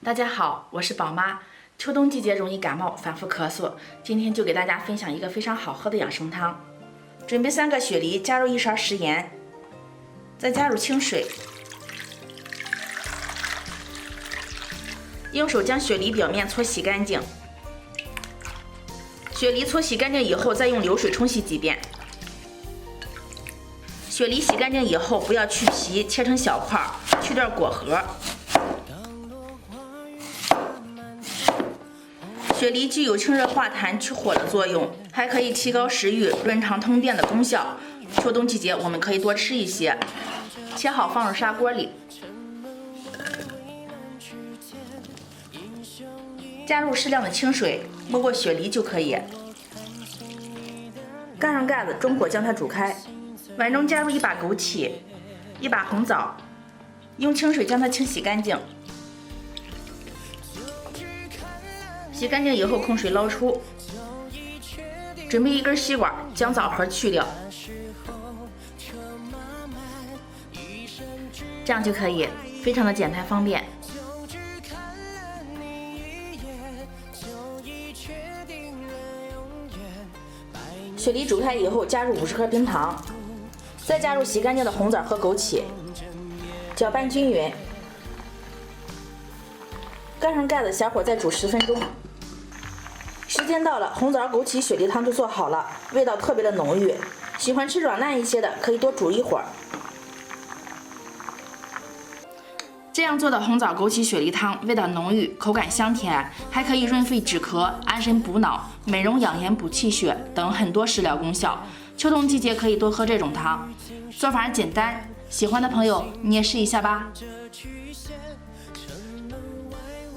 大家好，我是宝妈。秋冬季节容易感冒，反复咳嗽，今天就给大家分享一个非常好喝的养生汤。准备3个雪梨，加入1勺食盐，再加入清水，用手将雪梨表面搓洗干净。雪梨搓洗干净以后，再用流水冲洗几遍。雪梨洗干净以后，不要去皮，切成小块，去掉果核。雪梨具有清热化痰、去火的作用，还可以提高食欲、润肠通便的功效。秋冬季节我们可以多吃一些。切好放入砂锅里，加入适量的清水，没过雪梨就可以。盖上盖子，中火将它煮开。碗中加入1把枸杞、1把红枣，用清水将它清洗干净。洗干净以后控水捞出，准备1根吸管，将枣核去掉，这样就可以，非常的简单方便。雪梨煮开以后，加入50克冰糖，再加入洗干净的红枣和枸杞，搅拌均匀，盖上盖子，小火再煮10分钟。时间到了，红枣枸杞雪梨汤就做好了，味道特别的浓郁。喜欢吃软烂一些的，可以多煮一会儿。这样做的红枣枸杞雪梨汤味道浓郁，口感香甜，还可以润肺止咳、安神补脑、美容养颜补气血等很多食疗功效。秋冬季节可以多喝这种汤，做法简单，喜欢的朋友你也试一下吧。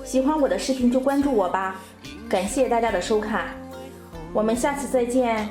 喜欢我的视频就关注我吧，感谢大家的收看，我们下次再见。